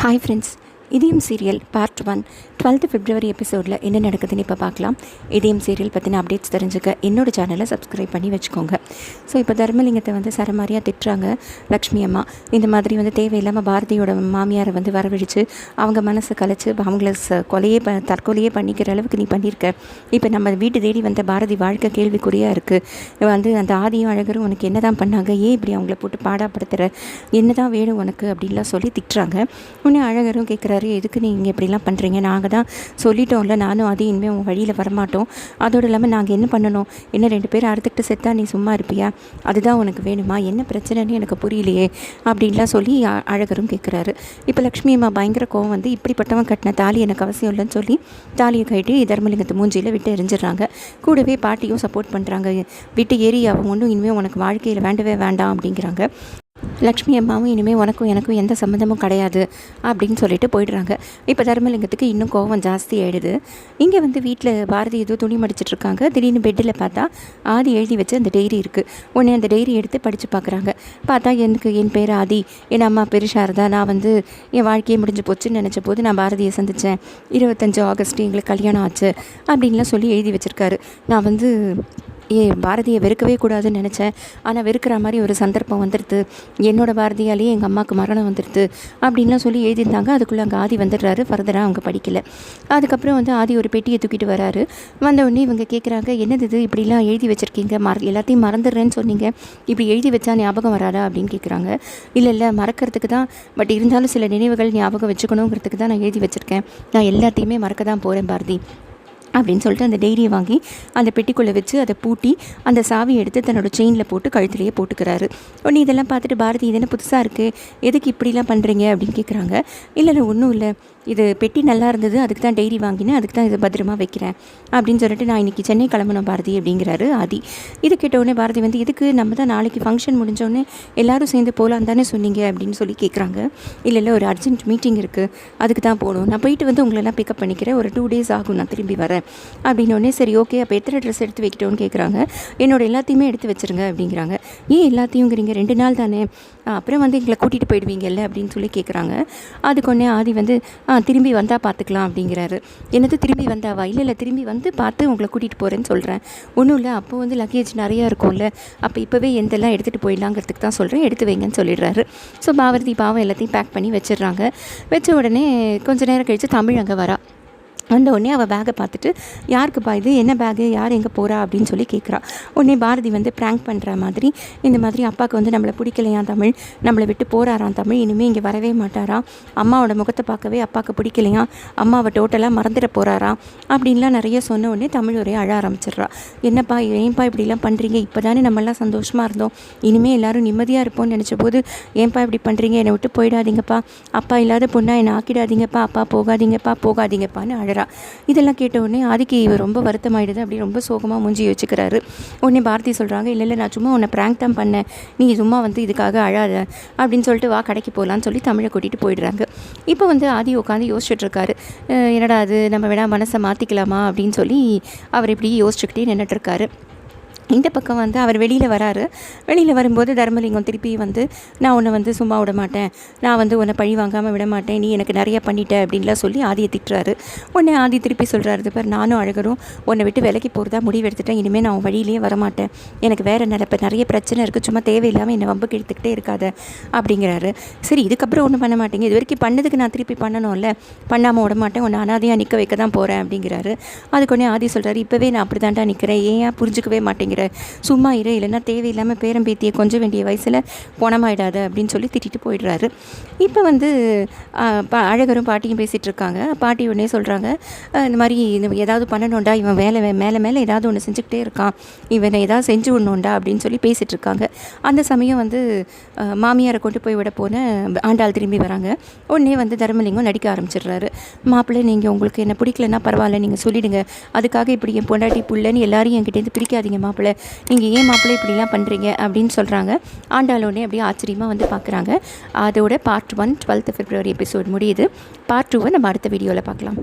Hi friends, இதயம் serial part 1 12th February எபிசோடில் என்ன நடக்குதுன்னு இப்போ பார்க்கலாம். இதயம் சீரியல் பற்றின அப்டேட்ஸ் தெரிஞ்சுக்க என்னோட சேனலை சப்ஸ்கிரைப் பண்ணி வச்சுக்கோங்க. ஸோ இப்போ தர்மலிங்கத்தை சரமாரியாக திட்டுறாங்க லக்ஷ்மி அம்மா. இந்த மாதிரி தேவையில்லாமல் பாரதியோட மாமியாரை வரவழைச்சு அவங்க மனசை கலைச்சு அவங்கள தற்கொலையே பண்ணிக்கிற அளவுக்கு நீ பண்ணியிருக்க. இப்போ நம்ம வீட்டு தேடி வந்த பாரதி வாழ்க்கை கேள்விக்குறியாக இருக்குது. அந்த ஆதியும் அழகரும் உனக்கு என்ன தான் பண்ணாங்க, ஏன் இப்படி அவங்கள போட்டு பாடாப்படுத்துகிற, என்ன தான் வேணும் உனக்கு அப்படின்லாம் சொல்லி திட்டுறாங்க. உடனே அழகரும் கேட்குறாரு, எதுக்கு நீங்கள் இப்படிலாம் பண்ணுறீங்க, நாங்கள் தான் சொல்லிட்டோம்ல, நானும் அது இனிமேல் உங்கள் வழியில் வரமாட்டோம், அதோடு இல்லாமல் நாங்கள் என்ன பண்ணணும், என்ன 2 பேர் அறுத்துக்கிட்டு செத்தா நீ சும்மா இருப்பியா, அதுதான் உனக்கு வேணுமா, என்ன பிரச்சனைன்னு எனக்கு புரியலையே அப்படின்லாம் சொல்லி அழகரும் கேட்குறாரு. இப்போ லக்ஷ்மி அம்மா பயங்கர கோவம் இப்படிப்பட்டவன் கட்டின தாலி எனக்கு அவசியம் இல்லைன்னு சொல்லி தாலியை கட்டி தர்மலிங்கத்தை மூஞ்சியில் விட்டு எரிஞ்சிடுறாங்க. கூடவே பாட்டியும் சப்போர்ட் பண்ணுறாங்க, விட்டு ஏறி அவங்க ஒன்றும் இனிமேல் உனக்கு வாழ்க்கையில் வேண்டவே வேண்டாம் அப்படிங்கிறாங்க. லக்ஷ்மி அம்மாவும் இனிமேல் எனக்கும் எந்த சம்மந்தமும் கிடையாது அப்படின்னு சொல்லிட்டு போயிடுறாங்க. இப்போ தர்மலிங்கத்துக்கு இன்னும் கோவம் ஜாஸ்தி ஆகிடுது. இங்கே வீட்டில் பாரதி ஏதோ துணி மடிச்சிட்ருக்காங்க. திடீர்னு பெட்டில் பார்த்தா ஆதி எழுதி வச்சு அந்த டைரி இருக்குது. உடனே அந்த டைரி எடுத்து படித்து பார்க்குறாங்க. பார்த்தா என் பேர் ஆதி, என் அம்மா பேர் சாரதா, நான் என் வாழ்க்கையே முடிஞ்சு போச்சுன்னு நினச்ச போது நான் பாரதியை சந்தித்தேன், 25 ஆகஸ்ட் எங்களுக்கு கல்யாணம் ஆச்சு அப்படின்லாம் சொல்லி எழுதி வச்சுருக்காரு. நான் பாரதியை வெறுக்கவே கூடாதுன்னு நினச்சேன், ஆனால் வெறுக்கிற மாதிரி ஒரு சந்தர்ப்பம் வந்துடுது, என்னோடய பாரதியாலேயே எங்கள் அம்மாவுக்கு மரணம் வந்துடுது அப்படின்லாம் சொல்லி எழுதியிருந்தாங்க. அதுக்குள்ளே அங்கே ஆதி வந்துடுறாரு. ஃபர்தராக அவங்க படிக்கலை. அதுக்கப்புறம் ஆதி ஒரு பெட்டியை தூக்கிட்டு வராரு. வந்தவுடனே இவங்க கேட்குறாங்க, என்னது இது இப்படிலாம் எழுதி வச்சுருக்கீங்க, எல்லாத்தையும் மறந்துடுறேன்னு சொன்னீங்க, இப்படி எழுதி வச்சா ஞாபகம் வராதா அப்படின்னு கேட்குறாங்க. இல்லை மறக்கிறதுக்கு தான், பட் இருந்தாலும் சில நினைவுகள் ஞாபகம் வச்சுக்கணுங்கிறதுக்கு தான் நான் எழுதி வச்சுருக்கேன், நான் எல்லாத்தையுமே மறக்க தான் போகிறேன் பாரதி அப்படின்னு சொல்லிட்டு அந்த டைரியை வாங்கி அந்த பெட்டிக்குள்ளே வச்சு அதை பூட்டி அந்த சாவியை எடுத்து தன்னோட செயினில் போட்டு கழுத்துலேயே போட்டுக்கிறாரு. உடனே இதெல்லாம் பார்த்துட்டு பாரதி, இது என்ன புதுசாக இருக்குது, எதுக்கு இப்படிலாம் பண்ணுறீங்க அப்படின்னு கேட்குறாங்க. இல்லை ஒன்றும் இல்லை, இது பெட்டி நல்லா இருந்தது, அதுக்கு தான் டைரி வாங்கினேன், அதுக்கு தான் இதை பத்திரமா வைக்கிறேன் அப்படின்னு சொல்லிட்டு நான் இன்றைக்கி சென்னை கிளம்பணும் பாரதி அப்படிங்கிறாரு ஆதி. இது கேட்டவுடனே பாரதி எதுக்கு, நம்ம தான் நாளைக்கு ஃபங்க்ஷன் முடிஞ்சோடனே எல்லோரும் சேர்ந்து போகலாம் தானே சொன்னீங்க அப்படின்னு சொல்லி கேட்குறாங்க. இல்லை ஒரு அர்ஜென்ட் மீட்டிங் இருக்குது, அதுக்கு தான் போகணும், நான் போயிட்டு உங்களெல்லாம் பிக்கப் பண்ணிக்கிறேன், ஒரு 2 days ஆகும், நான் திரும்பி வரேன் அப்படின்னோடனே சரி ஓகே, அப்போ எத்தனை ட்ரெஸ் எடுத்து வைக்கிட்டோன்னு கேட்குறாங்க. என்னோட எல்லாத்தையுமே எடுத்து வச்சுருங்க அப்படிங்கிறாங்க. ஏன் எல்லாத்தையும்ங்கிறீங்க, 2 நாள் தானே, அப்புறம் எங்களை கூட்டிகிட்டு போயிடுவீங்கல்ல அப்படின்னு சொல்லி கேட்குறாங்க. அதுக்கு ஒன்றே ஆதி திரும்பி வந்தால் பார்த்துக்கலாம் அப்படிங்கிறாரு. என்னது திரும்பி வந்தாவா, இல்லை திரும்பி பார்த்து உங்களை கூட்டிகிட்டு போகிறேன்னு சொல்கிறேன், ஒன்றும் இல்லை, அப்போ லக்கேஜ் நிறையா இருக்கும்ல, அப்போ இப்போவே எந்தெல்லாம் எடுத்துகிட்டு போயிடலாங்கிறதுக்கு தான் சொல்கிறேன், எடுத்து வைங்கன்னு சொல்லிடுறாரு. ஸோ பாரதி பாவம் எல்லாத்தையும் பேக் பண்ணி வச்சிடுறாங்க. வச்ச உடனே கொஞ்சம் நேரம் கழித்து தமிழ் அங்கே வரா. வந்த உடனே அவள் பேக்கை பார்த்துட்டு, யாருக்குப்பா இது, என்ன பேகு, யார் எங்கே போகிறா அப்படின்னு சொல்லி கேட்குறா. உடனே பாரதி ப்ராங்க் பண்ணுற மாதிரி, இந்த மாதிரி அப்பாவுக்கு நம்மளை பிடிக்கலையாம் தமிழ், நம்மளை விட்டு போகிறாராம் தமிழ், இனிமேல் இங்கே வரவே மாட்டாராம், அம்மாவோட முகத்தை பார்க்கவே அப்பாவுக்கு பிடிக்கலையாம், அம்மாவை டோட்டலாக மறந்துட போகிறாராம் அப்படின்லாம் நிறைய சொன்ன உடனே தமிழ் ஒரே அழ ஆரம்பிச்சிடுறா. என்னப்பா ஏன்ப்பா இப்படிலாம் பண்ணுறீங்க, இப்போ தானே நம்மளாம் சந்தோஷமாக இருந்தோம், இனிமேல் எல்லோரும் நிம்மதியாக இருப்போம்னு நினச்ச போது ஏன்ப்பா இப்படி பண்ணுறீங்க, என்னை விட்டு போயிடாதீங்கப்பா, அப்பா இல்லாத பொண்ணாக என்னை ஆக்கிடாதீங்கப்பா, அப்பா போகாதீங்கப்பான்னு அழ. இதெல்லாம் கேட்ட உடனே ஆதிக்கு ரொம்ப வருத்தமாயிடுது. அப்படி ரொம்ப சோகமாக மூஞ்சி வச்சுக்கிறாரு. உடனே பாரதி சொல்கிறாங்க, இல்லை நான் சும்மா உன்னை ப்ராங்க் தான் பண்ணேன், நீ சும்மா இதுக்காக அழாத அப்படின்னு சொல்லிட்டு வா கடைக்கு போகலான்னு சொல்லி தமிழை கூட்டிகிட்டு போயிடுறாங்க. இப்போ ஆதி உட்காந்து யோசிச்சுட்ருக்காரு, என்னடா அது, நம்ம வேணா மனசை மாற்றிக்கலாமா அப்படின்னு சொல்லி அவர் இப்படி யோசிச்சுக்கிட்டே நின்றுட்டுருக்காரு. இந்த பக்கம் அவர் வெளியில் வராரு. வெளியில் வரும்போது தர்மலிங்கம் திருப்பி நான் உன்னை சும்மா விட மாட்டேன், நான் உன்னை பழி வாங்காமல் விட மாட்டேன், நீ எனக்கு நிறையா பண்ணிட்ட அப்படின்லாம் சொல்லி ஆதியை திட்டுறாரு. உடனே ஆதி திருப்பி சொல்கிறாரு, பார் நானும் அழகரும் உன்னை விட்டு விலைக்கு போகிறதா முடிவு எடுத்துட்டேன், இனிமேல் நான் வழியிலேயே வரமாட்டேன், எனக்கு வேறு நிறைய பிரச்சனை இருக்குது, சும்மா தேவையில்லாமல் என்னை வம்புக்கு இழுத்துக்கிட்டே இருக்காத அப்படிங்கிறாரு. சரி இதுக்கப்புறம் ஒன்றும் பண்ண மாட்டேங்க, இது வரைக்கும் பண்ணதுக்கு நான் திருப்பி பண்ணணும்ல, பண்ணாமல் விட மாட்டேன், உன்னை அனாதையாக நிற்க வைக்க தான் போகிறேன் அப்படிங்கிறாரு. அதுக்கு ஒன்றே ஆதி சொல்கிறாரு, இப்போவே நான் அப்படி தாண்டா நிற்கிறேன், ஏன் புரிஞ்சுக்கவே மாட்டேங்க, சும்மா இரு, இல்லைன்னா தேவையில்லாமல் பேரம்பேத்தியை கொஞ்சம் வேண்டிய வயசில் பணமாயிடாது அப்படின்னு சொல்லி திட்டிட்டு போயிடுறாரு. இப்போ அழகரும் பாட்டியும் பேசிகிட்டு இருக்காங்க. பாட்டி உடனே சொல்கிறாங்க, இந்த மாதிரி ஏதாவது பண்ணணும்டா, இவன் மேலே ஏதாவது ஒன்று செஞ்சுக்கிட்டே இருக்கான், இவனை ஏதாவது செஞ்சு விடணும்டா அப்படின்னு சொல்லி பேசிகிட்டு இருக்காங்க. அந்த சமயம் மாமியாரை கொண்டு போய் விட போன ஆண்டாள் திரும்பி வராங்க. உடனே தர்மலிங்கம் நடிக்க ஆரம்பிச்சிடுறாரு. மாப்பிள்ளை, நீங்கள் உங்களுக்கு என்ன பிடிக்கலன்னா பரவாயில்ல, நீங்கள் சொல்லிவிடுங்க, அதுக்காக இப்படி என் பொண்டாட்டி புள்ளன்னு எல்லாரையும் என்கிட்டேருந்து பிரிக்காதீங்க மாப்பிள்ளை, நீங்கள் ஏன் மாப்பிள்ளை இப்படிலாம் பண்ணுறீங்க அப்படின்னு சொல்கிறாங்க. ஆண்டாளோடனே அப்படியே ஆச்சரியமாக பார்க்குறாங்க. அதோட பார்ட் 1 12th February எபிசோட் முடியுது. பார்ட் 2 நம்ம அடுத்த வீடியோவில் பார்க்கலாம்.